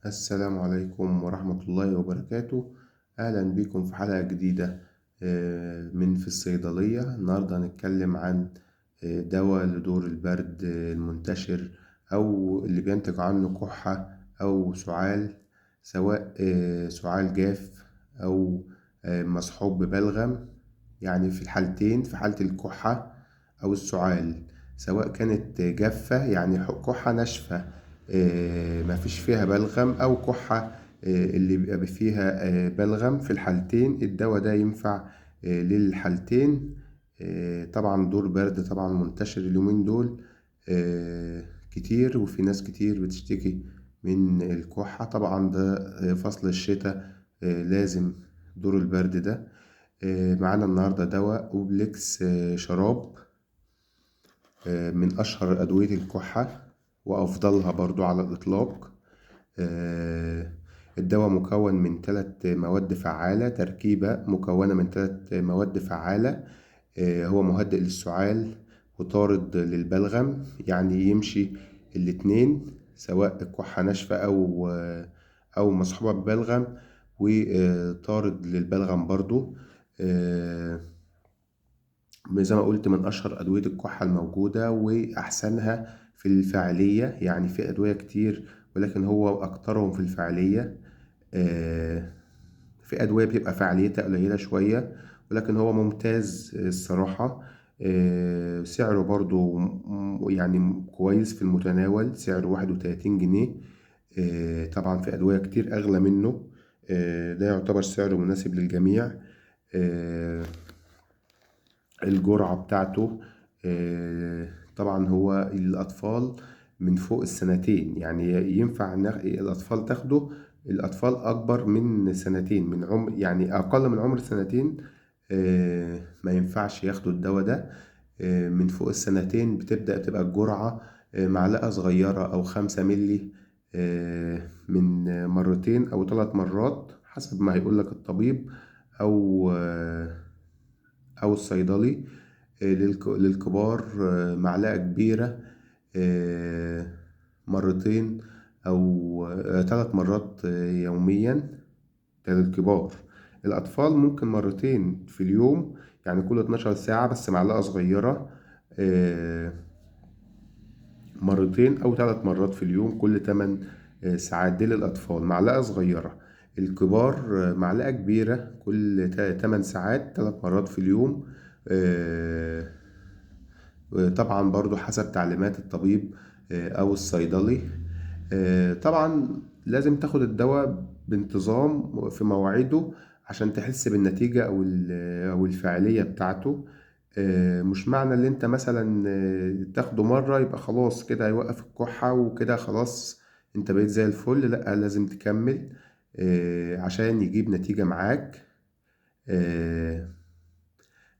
السلام عليكم ورحمة الله وبركاته. أهلا بكم في حلقة جديدة من في الصيدلية. النهاردة هنتكلم عن دواء لدور البرد المنتشر أو اللي بينتج عنه كحة أو سعال، سواء سعال جاف أو مصحوب ببلغم. يعني في الحالتين، في حالة الكحة أو السعال، سواء كانت جافة يعني كحة ناشفة مفيش فيها بلغم، أو كحة اللي بيبقى فيها بلغم، في الحالتين الدواء ده ينفع للحالتين. طبعا دور برد طبعا منتشر اليومين دول كتير، وفي ناس كتير بتشتكي من الكحة. طبعا ده فصل الشتاء، لازم دور البرد ده. معانا النهاردة دواء أوبليكس شراب، من أشهر أدوية الكحة وأفضلها برضو على الإطلاق. آه، الدواء مكون من 3 مواد فعالة، تركيبة مكونة من 3 مواد فعالة. هو مهدئ للسعال وطارد للبلغم، يعني يمشي الاتنين، سواء كحة ناشفة أو مصحوبة ببلغم، وطارد للبلغم برضو. آه، زي ما قلت من أشهر أدوية الكحة الموجودة وأحسنها في الفاعلية. يعني في أدوية كتير ولكن هو أكترهم في الفاعلية. آه، في أدوية بتبقى فعاليتها قليلة شوية، ولكن هو ممتاز الصراحة. سعره برضو يعني كويس، في المتناول، سعره 31 جنيه. طبعا في أدوية كتير أغلى منه. ده يعتبر سعره مناسب للجميع. آه، الجرعة بتاعته طبعا هو الأطفال من فوق السنتين، يعني ينفع الأطفال تاخده. الأطفال أكبر من سنتين، من عمر يعني أقل من عمر سنتين ما ينفعش ياخدوا الدواء ده. من فوق السنتين تبقى الجرعة معلقة صغيرة أو 5 ملي، من مرتين أو 3 مرات حسب ما هيقولك الطبيب أو أو الصيدلي. للكبار معلقة كبيرة آه، مرتين أو 3 مرات يوميا، ده للكبار. الأطفال ممكن مرتين في اليوم، يعني كل 12 ساعة، بس معلقة صغيرة. آه، مرتين أو 3 مرات في اليوم كل 8 ساعات، دي للأطفال معلقة صغيرة. الكبار معلقة كبيرة كل 8 ساعات، 3 مرات في اليوم. آه، طبعا برضو حسب تعليمات الطبيب أو الصيدلي. طبعا لازم تاخد الدواء بانتظام في مواعيده عشان تحس بالنتيجة أو الفاعلية بتاعته. مش معنى ان انت مثلا تاخده مرة يبقى خلاص كده هيوقف الكحة وكده خلاص انت بقيت زي الفل. لأ، لازم تكمل عشان يجيب نتيجة معاك. آه،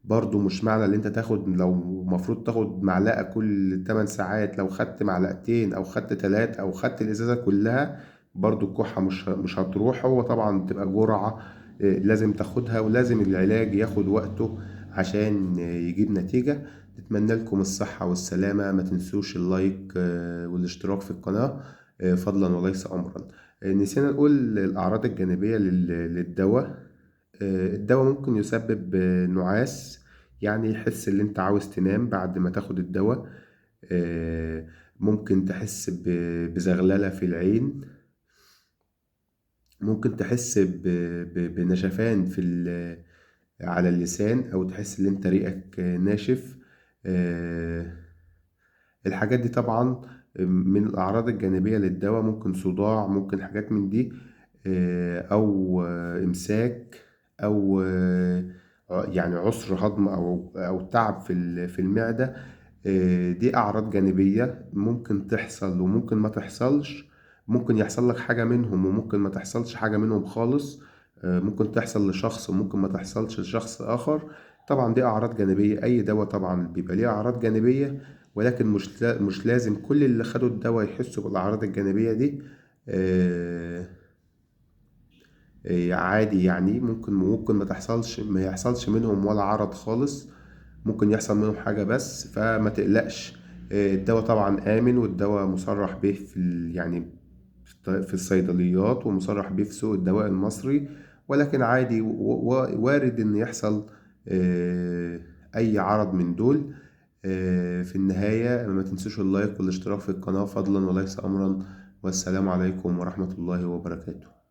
برضو مش معنى ان انت تاخد، لو مفروض تاخد معلقة كل 8 ساعات، لو خدت معلقتين او خدت 3 او خدت الازازة كلها برضو الكحة مش هتروح. هو طبعا بتبقى جرعة لازم تاخدها، ولازم العلاج ياخد وقته عشان يجيب نتيجة. نتمنى لكم الصحة والسلامة. ما تنسوش اللايك والاشتراك في القناة فضلا وليس أمرا. نسينا نقول الأعراض الجانبية للدواء. الدواء ممكن يسبب نعاس، يعني يحس ان انت عاوز تنام بعد ما تاخد الدواء. ممكن تحس بزغللة في العين، ممكن تحس بنشفان على اللسان، او تحس ان انت ريقك ناشف. آه، الحاجات دي طبعا من الأعراض الجانبية للدواء. ممكن صداع، ممكن حاجات من دي، أو إمساك، أو يعني عسر هضم أو تعب في المعدة. دي أعراض جانبية ممكن تحصل وممكن ما تحصلش. ممكن يحصل لك حاجة منهم وممكن ما تحصلش حاجة منهم خالص. ممكن تحصل لشخص وممكن ما تحصلش لشخص آخر. طبعا دي أعراض جانبية، أي دواء طبعا بيبقى ليه أعراض جانبية، ولكن مش لازم كل اللي خدوا الدواء يحسوا بالأعراض الجانبية دي. آه، عادي، يعني ممكن ما يحصلش منهم ولا عرض خالص. ممكن يحصل منهم حاجة بس، فما تقلقش. الدواء طبعا آمن، والدواء مصرح به يعني في الصيدليات ومصرح بيه في سوق الدواء المصري، ولكن عادي وارد إن يحصل أي عرض من دول. في النهاية ما تنسوش اللايك والاشتراك في القناة فضلا وليس أمرا، والسلام عليكم ورحمة الله وبركاته.